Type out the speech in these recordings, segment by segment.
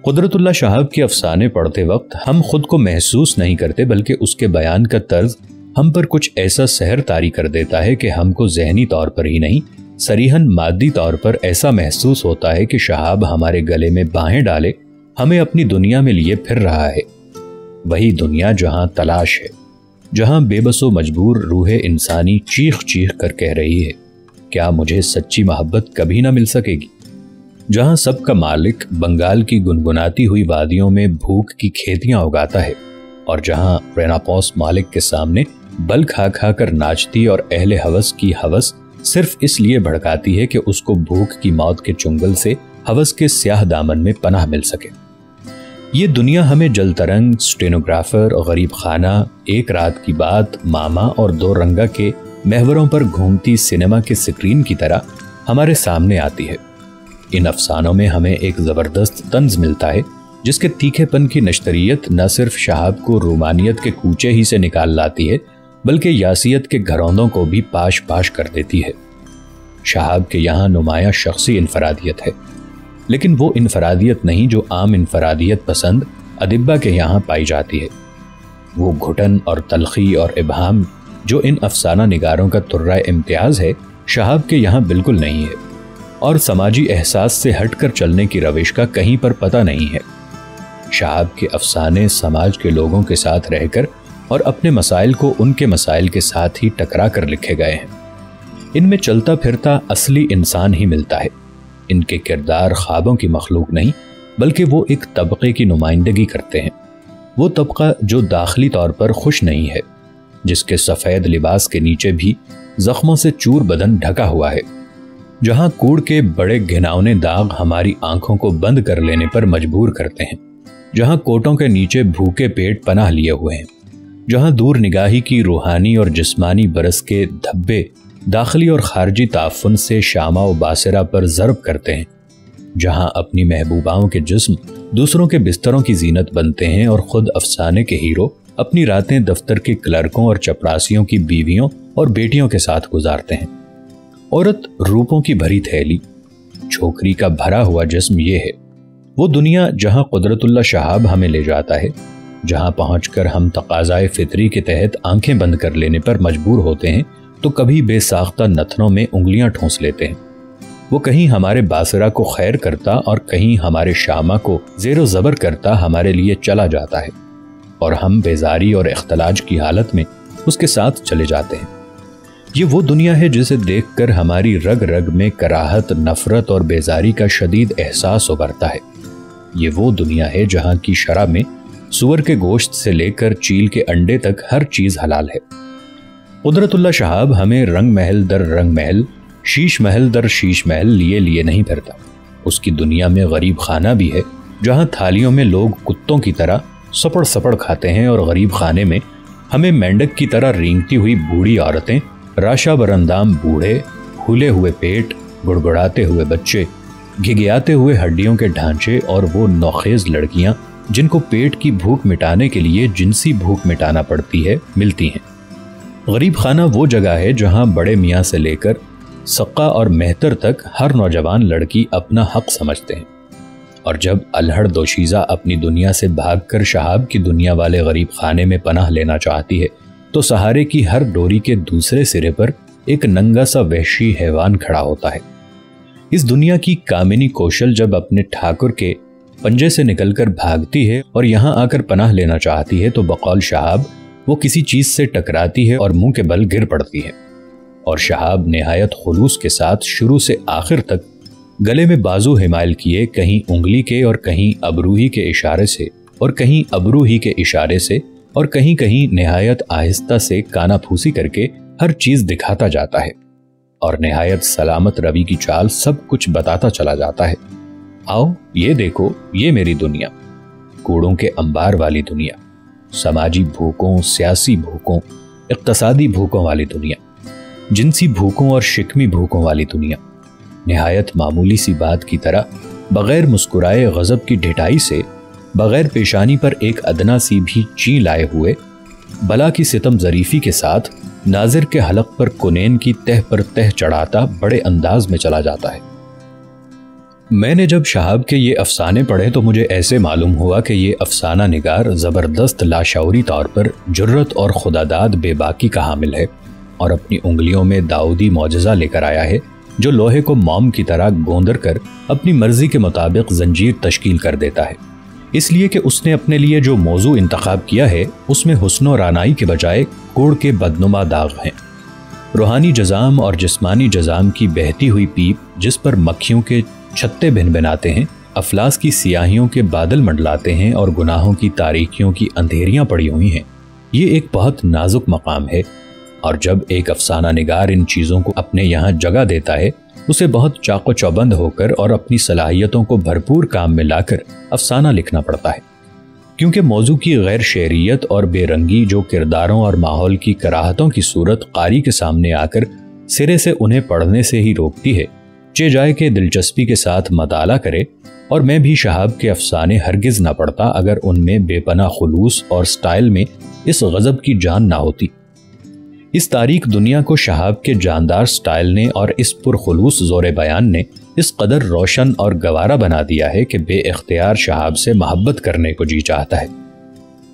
قدرت اللہ شہاب کے افسانے پڑھتے وقت ہم خود کو محسوس نہیں کرتے، بلکہ اس کے بیان کا طرز ہم پر کچھ ایسا سحر طاری کر دیتا ہے کہ ہم کو ذہنی طور پر ہی نہیں، صریحاً مادی طور پر ایسا محسوس ہوتا ہے کہ شہاب ہمارے گلے میں باہیں ڈالے ہمیں اپنی دنیا میں لیے پھر رہا ہے، وہی دنیا جہاں تلاش ہے، جہاں بے بس و مجبور روح انسانی چیخ چیخ کر کہہ رہی ہے کیا مجھے سچی محبت کبھی نہ مل سکے گی، جہاں سب کا مالک بنگال کی گنگناتی ہوئی وادیوں میں بھوک کی کھیتیاں اگاتا ہے، اور جہاں ریناپوس مالک کے سامنے بل کھا کھا کر ناچتی اور اہل ہوس کی ہوس صرف اس لیے بھڑکاتی ہے کہ اس کو بھوک کی موت کے چنگل سے ہوس کے سیاہ دامن میں پناہ مل سکے۔ یہ دنیا ہمیں جل ترنگ، سٹینوگرافر، غریب خانہ، ایک رات کی بات، ماما اور دو رنگا کے محوروں پر گھومتی سینما کے سکرین کی طرح ہمارے سامنے آتی ہے۔ ان افسانوں میں ہمیں ایک زبردست طنز ملتا ہے جس کے تیکھے پن کی نشتریت نہ صرف شہاب کو رومانیت کے کوچے ہی سے نکال لاتی ہے بلکہ یاسیت کے گھروندوں کو بھی پاش پاش کر دیتی ہے۔ شہاب کے یہاں نمایاں شخصی انفرادیت ہے، لیکن وہ انفرادیت نہیں جو عام انفرادیت پسند ادبا کے یہاں پائی جاتی ہے۔ وہ گھٹن اور تلخی اور ابہام جو ان افسانہ نگاروں کا ترہ امتیاز ہے، شہاب کے یہاں بالکل نہیں ہے، اور سماجی احساس سے ہٹ کر چلنے کی روش کا کہیں پر پتہ نہیں ہے۔ شہاب کے افسانے سماج کے لوگوں کے ساتھ رہ کر اور اپنے مسائل کو ان کے مسائل کے ساتھ ہی ٹکرا کر لکھے گئے ہیں۔ ان میں چلتا پھرتا اصلی انسان ہی ملتا ہے۔ ان کے کردار خوابوں کی مخلوق نہیں بلکہ وہ ایک طبقے کی نمائندگی کرتے ہیں، وہ طبقہ جو داخلی طور پر خوش نہیں ہے، جس کے سفید لباس کے نیچے بھی زخموں سے چور بدن ڈھکا ہوا ہے، جہاں کوڑ کے بڑے گھناؤنے داغ ہماری آنکھوں کو بند کر لینے پر مجبور کرتے ہیں، جہاں کوٹوں کے نیچے بھوکے پیٹ پناہ لیے ہوئے ہیں، جہاں دور نگاہی کی روحانی اور جسمانی برس کے دھبے داخلی اور خارجی تعفن سے شامہ و باسرہ پر ضرب کرتے ہیں، جہاں اپنی محبوباؤں کے جسم دوسروں کے بستروں کی زینت بنتے ہیں اور خود افسانے کے ہیرو اپنی راتیں دفتر کے کلرکوں اور چپراسیوں کی بیویوں اور بیٹیوں کے ساتھ گزارتے ہیں۔ عورت روپوں کی بھری تھیلی، چھوکری کا بھرا ہوا جسم، یہ ہے وہ دنیا جہاں قدرت اللہ شہاب ہمیں لے جاتا ہے، جہاں پہنچ کر ہم تقاضائے فطری کے تحت آنکھیں بند کر لینے پر مجبور ہوتے ہیں تو کبھی بے ساختہ نتنوں میں انگلیاں ٹھونس لیتے ہیں۔ وہ کہیں ہمارے باسرہ کو خیر کرتا اور کہیں ہمارے شامہ کو زیر و زبر کرتا ہمارے لیے چلا جاتا ہے، اور ہم بیزاری اور اختلاج کی حالت میں اس کے ساتھ چلے جاتے ہیں۔ یہ وہ دنیا ہے جسے دیکھ کر ہماری رگ رگ میں کراہت، نفرت اور بیزاری کا شدید احساس ابھرتا ہے۔ یہ وہ دنیا ہے جہاں کی شرح میں سور کے گوشت سے لے کر چیل کے انڈے تک ہر چیز حلال ہے۔ قدرت اللہ شہاب ہمیں رنگ محل در رنگ محل، شیش محل در شیش محل لیے نہیں پھرتا۔ اس کی دنیا میں غریب خانہ بھی ہے، جہاں تھالیوں میں لوگ کتوں کی طرح سپڑ سپڑ کھاتے ہیں، اور غریب خانے میں ہمیں مینڈک کی طرح رینگتی ہوئی بوڑھی عورتیں، راشا برندام بوڑھے، پھولے ہوئے پیٹ، گڑگڑاتے ہوئے بچے، گھگیاتے ہوئے ہڈیوں کے ڈھانچے اور وہ نوخیز لڑکیاں جن کو پیٹ کی بھوک مٹانے کے لیے جنسی بھوک مٹانا پڑتی ہے، ملتی ہیں۔ غریب خانہ وہ جگہ ہے جہاں بڑے میاں سے لے کر سقا اور مہتر تک ہر نوجوان لڑکی اپنا حق سمجھتے ہیں، اور جب الہڑ دوشیزہ اپنی دنیا سے بھاگ کر شہاب کی دنیا والے غریب خانے میں پناہ لینا چاہتی ہے تو سہارے کی ہر ڈوری کے دوسرے سرے پر ایک ننگا سا وحشی حیوان کھڑا ہوتا ہے۔ اس دنیا کی کامنی کوشل جب اپنے ٹھاکر کے پنجے سے نکل کر بھاگتی ہے اور یہاں آ کر پناہ لینا چاہتی ہے تو بقول شہاب وہ کسی چیز سے ٹکراتی ہے اور منہ کے بل گر پڑتی ہے، اور شہاب نہایت خلوص کے ساتھ شروع سے آخر تک گلے میں بازو حمائل کیے، کہیں انگلی کے اور کہیں ابروہی کے اشارے سے اور کہیں ابروہی کے اشارے سے اور کہیں کہیں نہایت آہستہ سے کانا پھوسی کر کے ہر چیز دکھاتا جاتا ہے، اور نہایت سلامت روی کی چال سب کچھ بتاتا چلا جاتا ہے۔ آؤ یہ دیکھو، یہ میری دنیا، کوڑوں کے انبار والی دنیا، سماجی بھوکوں، سیاسی بھوکوں، اقتصادی بھوکوں والی دنیا، جنسی بھوکوں اور شکمی بھوکوں والی دنیا، نہایت معمولی سی بات کی طرح بغیر مسکرائے غضب کی ڈھٹائی سے، بغیر پیشانی پر ایک ادنا سی بھی چین لائے ہوئے، بلا کی ستم ظریفی کے ساتھ ناظر کے حلق پر کنین کی تہ پر تہ چڑھاتا بڑے انداز میں چلا جاتا ہے۔ میں نے جب شہاب کے یہ افسانے پڑھے تو مجھے ایسے معلوم ہوا کہ یہ افسانہ نگار زبردست لاشعوری طور پر جرت اور خداداد بے باکی کا حامل ہے اور اپنی انگلیوں میں داؤدی معجزہ لے کر آیا ہے جو لوہے کو موم کی طرح گوندر کر اپنی مرضی کے مطابق زنجیر تشکیل کر دیتا ہے، اس لیے کہ اس نے اپنے لیے جو موضوع انتخاب کیا ہے اس میں حسن و رانائی کے بجائے کوڑ کے بدنما داغ ہیں۔ روحانی جزام اور جسمانی جزام کی بہتی ہوئی پیپ جس پر مکھیوں کے چھتے بھن بناتے ہیں، افلاس کی سیاہیوں کے بادل منڈلاتے ہیں اور گناہوں کی تاریکیوں کی اندھیریاں پڑی ہوئی ہیں، یہ ایک بہت نازک مقام ہے، اور جب ایک افسانہ نگار ان چیزوں کو اپنے یہاں جگہ دیتا ہے اسے بہت چاق و چوبند ہو کر اور اپنی صلاحیتوں کو بھرپور کام میں لا کر افسانہ لکھنا پڑتا ہے، کیونکہ موضوع کی غیر شعریت اور بے رنگی جو کرداروں اور ماحول کی کراہتوں کی صورت قاری کے سامنے آ کر سرے سے انہیں پڑھنے سے ہی روکتی ہے، چہ جائے کہ دلچسپی کے ساتھ مطالعہ کرے، اور میں بھی شہاب کے افسانے ہرگز نہ پڑھتا اگر ان میں بے پناہ خلوص اور سٹائل میں اس غضب کی جان نہ ہوتی۔ اس تاریک دنیا کو شہاب کے جاندار سٹائل نے اور اس پرخلوص زور بیان نے اس قدر روشن اور گوارا بنا دیا ہے کہ بے اختیار شہاب سے محبت کرنے کو جی چاہتا ہے۔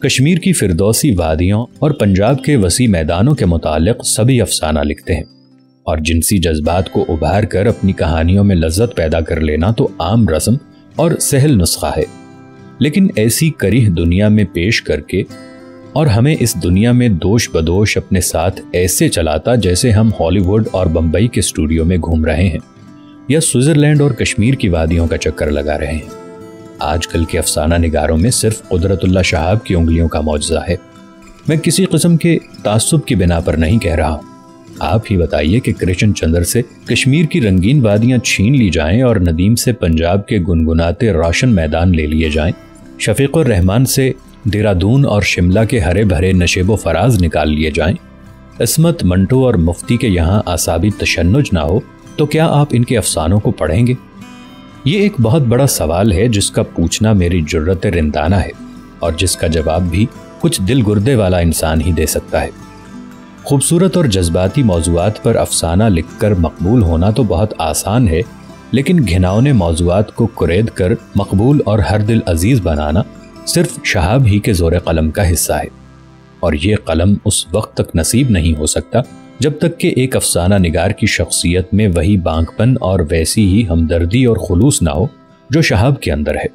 کشمیر کی فردوسی وادیوں اور پنجاب کے وسیع میدانوں کے متعلق سبھی افسانہ لکھتے ہیں، اور جنسی جذبات کو ابھار کر اپنی کہانیوں میں لذت پیدا کر لینا تو عام رسم اور سہل نسخہ ہے، لیکن ایسی کریہ دنیا میں پیش کر کے اور ہمیں اس دنیا میں دوش بدوش اپنے ساتھ ایسے چلاتا جیسے ہم ہالی ووڈ اور بمبئی کے اسٹوڈیو میں گھوم رہے ہیں یا سوئٹزرلینڈ اور کشمیر کی وادیوں کا چکر لگا رہے ہیں۔ آج کل کے افسانہ نگاروں میں صرف قدرت اللہ شہاب کی انگلیوں کا معجزہ ہے۔ میں کسی قسم کے تعصب کی بنا پر نہیں کہہ رہا ہوں، آپ ہی بتائیے کہ کرشن چندر سے کشمیر کی رنگین وادیاں چھین لی جائیں اور ندیم سے پنجاب کے گنگناتے روشن میدان لے لیے جائیں، شفیق الرحمان سے دہرادون اور شملہ کے ہرے بھرے نشیب و فراز نکال لیے جائیں، عصمت منٹو اور مفتی کے یہاں اعصابی تشنج نہ ہو، تو کیا آپ ان کے افسانوں کو پڑھیں گے؟ یہ ایک بہت بڑا سوال ہے جس کا پوچھنا میری جرت رندانہ ہے، اور جس کا جواب بھی کچھ دل گردے والا انسان ہی دے سکتا ہے۔ خوبصورت اور جذباتی موضوعات پر افسانہ لکھ کر مقبول ہونا تو بہت آسان ہے، لیکن گھناؤنے موضوعات کو کرید کر مقبول اور ہر دل عزیز بنانا صرف شہاب ہی کے زور قلم کا حصہ ہے، اور یہ قلم اس وقت تک نصیب نہیں ہو سکتا جب تک کہ ایک افسانہ نگار کی شخصیت میں وہی بانک پن اور ویسی ہی ہمدردی اور خلوص نہ ہو جو شہاب کے اندر ہے۔